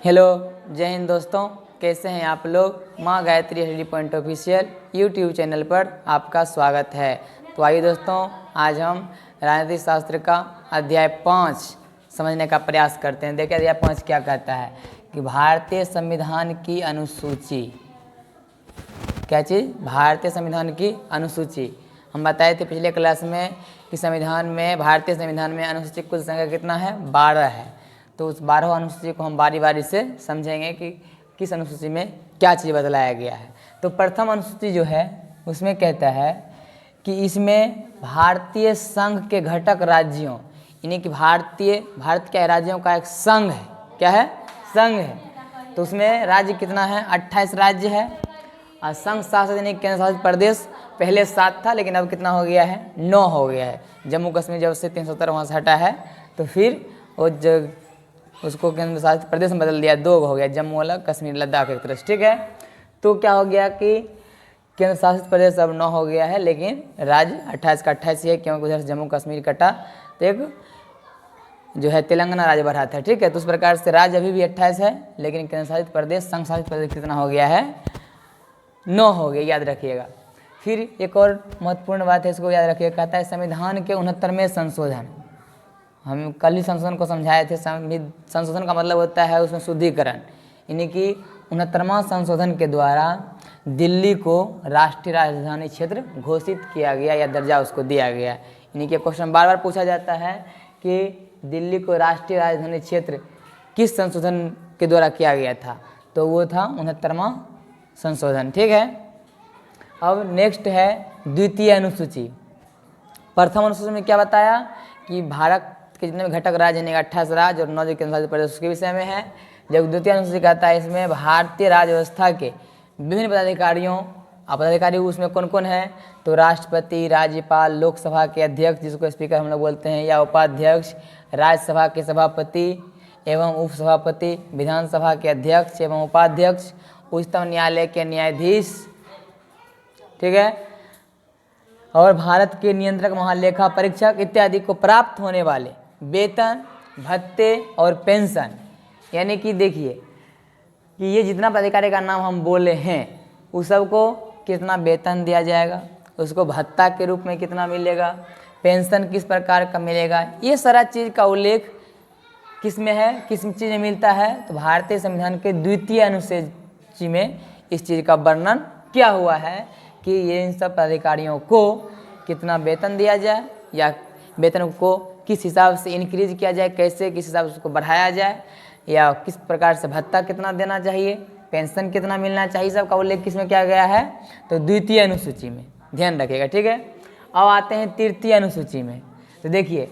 Hello, जय हिंद दोस्तों। कैसे हैं आप लोग। माँ Gayatri study point official YouTube channel पर आपका स्वागत है। तो आइए दोस्तों, आज हम राजनीतिक शास्त्र का अध्याय 5 समझने का प्रयास करते हैं। देखिए अध्याय 5 क्या कहता है कि भारतीय संविधान की अनुसूची। क्या चीज़? भारतीय संविधान की अनुसूची। हम बताए थे पिछले क्लास में कि भारतीय संविधान में अनुसूची कुल संख्या कितना है? 12 है। तो उस 12 अनुसूची को हम बारी बारी से समझेंगे कि किस अनुसूची में क्या चीज़ बदलाया गया है। तो प्रथम अनुसूची जो है उसमें कहता है कि इसमें भारतीय संघ के घटक राज्यों, यानी कि भारत के राज्यों का एक संघ है। क्या है? संघ है। तो उसमें राज्य कितना है? 28 राज्य है। और संघ शासित यानी केंद्र शासित प्रदेश पहले 7 था, लेकिन अब कितना हो गया है? 9 हो गया है। जम्मू कश्मीर जब से 370 वहाँ से हटा है तो फिर वो उसको केंद्र शासित प्रदेश में बदल दिया, 2 हो गया, जम्मू अलग, कश्मीर लद्दाख एक तरफ। ठीक है। तो क्या हो गया कि केंद्र शासित प्रदेश अब 9 हो गया है, लेकिन राज्य 28 का 28 ही है, क्योंकि उधर से जम्मू कश्मीर कटा तो एक जो है तेलंगाना राज्य बढ़ा था। ठीक है। तो उस प्रकार से राज्य अभी भी 28 है, लेकिन केंद्र शासित प्रदेश, संघ शासित प्रदेश कितना हो गया है? 9 हो गया, याद रखिएगा। फिर एक और महत्वपूर्ण बात है, इसको याद रखिएगा। कहता है संविधान के 69वें संशोधन। हम कल ही संशोधन को समझाए थे। संशोधन का मतलब होता है उसमें शुद्धिकरण, यानी कि 69वां संशोधन के द्वारा दिल्ली को राष्ट्रीय राजधानी क्षेत्र घोषित किया गया या दर्जा उसको दिया गया। यानी कि क्वेश्चन बार बार पूछा जाता है कि दिल्ली को राष्ट्रीय राजधानी क्षेत्र किस संशोधन के द्वारा किया गया था, तो वो था 69वां संशोधन। ठीक है। अब नेक्स्ट है द्वितीय अनुसूची। प्रथम अनुसूची में क्या बताया कि भारत के जितने भी घटक राज्य यानी 28 राज्य और 9 जो केंद्र शासित प्रदेश उसके विषय में है। जब द्वितीय अनुसूची कहता है इसमें भारतीय राज्य व्यवस्था के विभिन्न पदाधिकारियों, पदाधिकारी उसमें कौन कौन है? तो राष्ट्रपति, राज्यपाल, लोकसभा के अध्यक्ष जिसको स्पीकर हम लोग बोलते हैं, या उपाध्यक्ष, राज्यसभा के सभापति एवं उपसभापति, विधानसभा के अध्यक्ष एवं उपाध्यक्ष, उच्चतम न्यायालय के न्यायाधीश। ठीक है। और भारत के नियंत्रक, महालेखा परीक्षक इत्यादि को प्राप्त होने वाले वेतन, भत्ते और पेंशन। यानी कि देखिए कि ये जितना पदाधिकारी का नाम हम बोले हैं उस सबको कितना वेतन दिया जाएगा, उसको भत्ता के रूप में कितना मिलेगा, पेंशन किस प्रकार का मिलेगा, ये सारा चीज़ का उल्लेख किस में है, किस चीज़ में मिलता है? तो भारतीय संविधान के द्वितीय अनुसूची में इस चीज़ का वर्णन किया हुआ है कि ये इन सब पदाधिकारियों को कितना वेतन दिया जाए, या वेतन को किस हिसाब से इंक्रीज किया जाए, कैसे किस हिसाब से उसको बढ़ाया जाए, या किस प्रकार से भत्ता कितना देना चाहिए, पेंशन कितना मिलना चाहिए, सब का उल्लेख किस में किया गया है? तो द्वितीय अनुसूची में। ध्यान रखिएगा। ठीक है। अब आते हैं तृतीय अनुसूची में। तो देखिए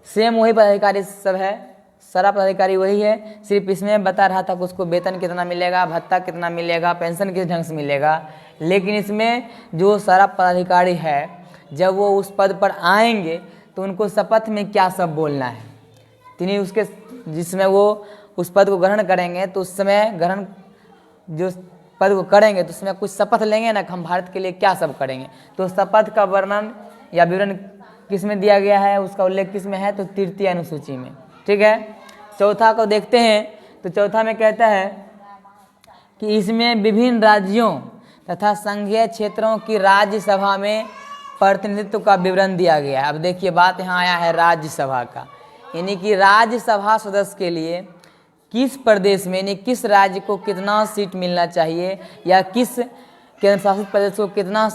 सेम वही पदाधिकारी सब है, सारा पदाधिकारी वही है, सिर्फ इसमें बता रहा था कि उसको वेतन कितना मिलेगा, भत्ता कितना मिलेगा, पेंशन किस ढंग से मिलेगा। लेकिन इसमें जो सारा पदाधिकारी है जब वो उस पद पर आएंगे तो उनको शपथ में क्या सब बोलना है, तिन्हीं उसके जिसमें वो उस पद को ग्रहण करेंगे तो उस समय ग्रहण जो पद को करेंगे तो उसमें कुछ शपथ लेंगे ना कि हम भारत के लिए क्या सब करेंगे। तो शपथ का वर्णन या विवरण किस में दिया गया है, उसका उल्लेख किस में है? तो तृतीय अनुसूची में। ठीक है। चौथा को देखते हैं। तो चौथा में कहता है कि इसमें विभिन्न राज्यों तथा संघीय क्षेत्रों की राज्यसभा में प्रतिनिधित्व का विवरण दिया गया है। अब देखिए बात यहाँ आया है राज्यसभा का, यानी कि राज्यसभा सदस्य के लिए किस प्रदेश में यानी किस राज्य को कितना सीट मिलना चाहिए, या किस केंद्र शासित प्रदेश को कितना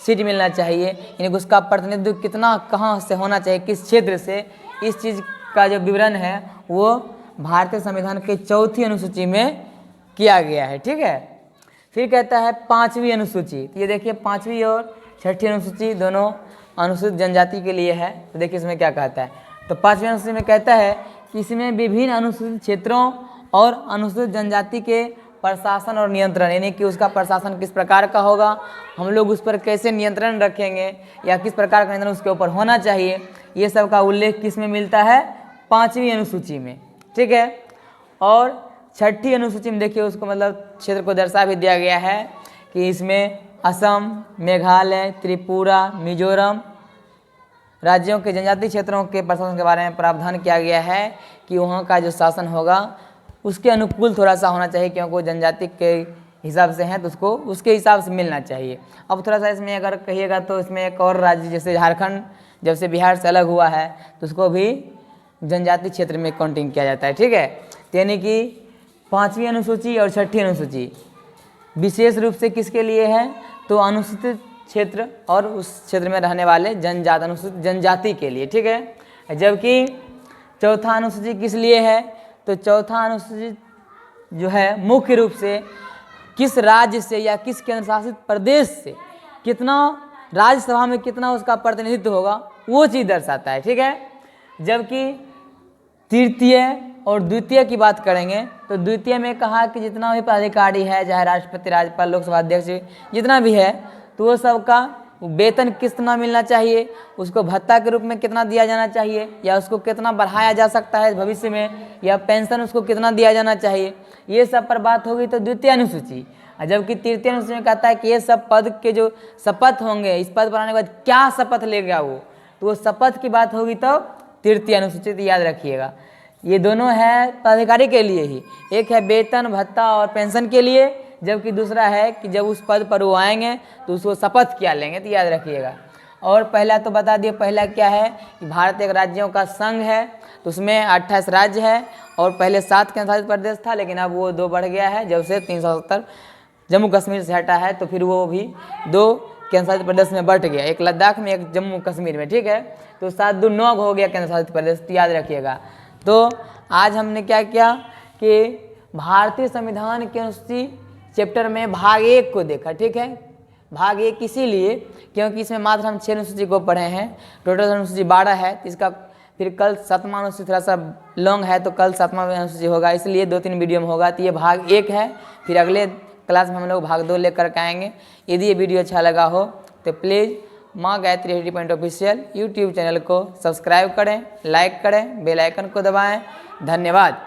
सीट मिलना चाहिए, यानी उसका प्रतिनिधित्व कितना कहाँ से होना चाहिए, किस क्षेत्र से, इस चीज़ का जो विवरण है वो भारतीय संविधान के चौथी अनुसूची में किया गया है। ठीक है। फिर कहता है पांचवी अनुसूची। तो ये देखिए पांचवी और छठी अनुसूची दोनों अनुसूचित जनजाति के लिए है। तो देखिए इसमें क्या कहता है। तो पांचवी अनुसूची में कहता है कि इसमें विभिन्न अनुसूचित क्षेत्रों और अनुसूचित जनजाति के प्रशासन और नियंत्रण, यानी कि उसका प्रशासन किस प्रकार का होगा, हम लोग उस पर कैसे नियंत्रण रखेंगे, या किस प्रकार का नियंत्रण उसके ऊपर होना चाहिए, ये सब का उल्लेख किस में मिलता है? पांचवी अनुसूची में। ठीक है। और छठी अनुसूची में देखिए उसको मतलब क्षेत्र को दर्शा भी दिया गया है कि इसमें असम, मेघालय, त्रिपुरा, मिजोरम राज्यों के जनजातीय क्षेत्रों के प्रशासन के बारे में प्रावधान किया गया है कि वहाँ का जो शासन होगा उसके अनुकूल थोड़ा सा होना चाहिए, क्योंकि वो जनजाति के हिसाब से हैं तो उसको उसके हिसाब से मिलना चाहिए। अब थोड़ा सा इसमें अगर कहिएगा तो इसमें एक और राज्य जैसे झारखंड जब से बिहार से अलग हुआ है तो उसको भी जनजाति क्षेत्र में काउंटिंग किया जाता है, ठीक है। तो यानी कि 5वीं अनुसूची और 6ठी अनुसूची विशेष रूप से किसके लिए है, तो अनुसूचित क्षेत्र और उस क्षेत्र में रहने वाले अनुसूचित जनजाति के लिए, ठीक है। जबकि चौथा अनुसूची किस लिए है, तो चौथा अनुसूचित जो है मुख्य रूप से किस राज्य से या किस केंद्र शासित प्रदेश से कितना राज्यसभा में कितना उसका प्रतिनिधित्व होगा वो चीज़ दर्शाता है, ठीक है। जबकि तृतीय और द्वितीय की बात करेंगे तो द्वितीय में कहा कि जितना भी पदाधिकारी है, चाहे राष्ट्रपति, राज्यपाल, लोकसभा अध्यक्ष, जितना भी है, तो वो सबका वेतन कितना मिलना चाहिए, उसको भत्ता के रूप में कितना दिया जाना चाहिए, या उसको कितना बढ़ाया जा सकता है भविष्य में, या पेंशन उसको कितना दिया जाना चाहिए, ये सब पर बात होगी तो द्वितीय अनुसूची। जबकि तृतीय अनुसूची में कहता है कि ये सब पद के जो शपथ होंगे, इस पद पर आने के बाद क्या शपथ लेगा वो, तो वो शपथ की बात होगी तो तृतीय अनुसूची, याद रखिएगा। ये दोनों है पदाधिकारी के लिए ही, एक है वेतन, भत्ता और पेंशन के लिए, जबकि दूसरा है कि जब उस पद पर वो आएंगे तो उसको शपथ क्या लेंगे, तो याद रखिएगा। और पहला तो बता दिए, पहला क्या है कि भारत एक राज्यों का संघ है, तो उसमें 28 राज्य है और पहले 7 केंद्रशासित प्रदेश था, लेकिन अब वो 2 बढ़ गया है, जब से 370 जम्मू कश्मीर से हटा है, तो फिर वो भी 2 केंद्रशासित प्रदेश में बढ़ गया, एक लद्दाख में, एक जम्मू कश्मीर में, ठीक है। तो 7 दूनी 9 हो गया केंद्रशासित प्रदेश, तो याद रखिएगा। तो आज हमने क्या किया कि भारतीय संविधान के अनुसूची चैप्टर में भाग 1 को देखा, ठीक है। भाग 1 इसीलिए क्योंकि इसमें मात्र हम 6 अनुसूची को पढ़े हैं, टोटल अनुसूची 12 है, तो इसका फिर कल 7वां अनुसूची थोड़ा सा लॉन्ग है, तो कल 7वां अनुसूची होगा, इसलिए 2-3 वीडियो में होगा। तो ये भाग 1 है, फिर अगले क्लास में हम लोग भाग 2 लेकर के आएंगे। यदि ये वीडियो अच्छा लगा हो तो प्लीज़ माँ Gayatri HDD point official YouTube channel को सब्सक्राइब करें, लाइक करें, बेल आइकन को दबाएं। धन्यवाद।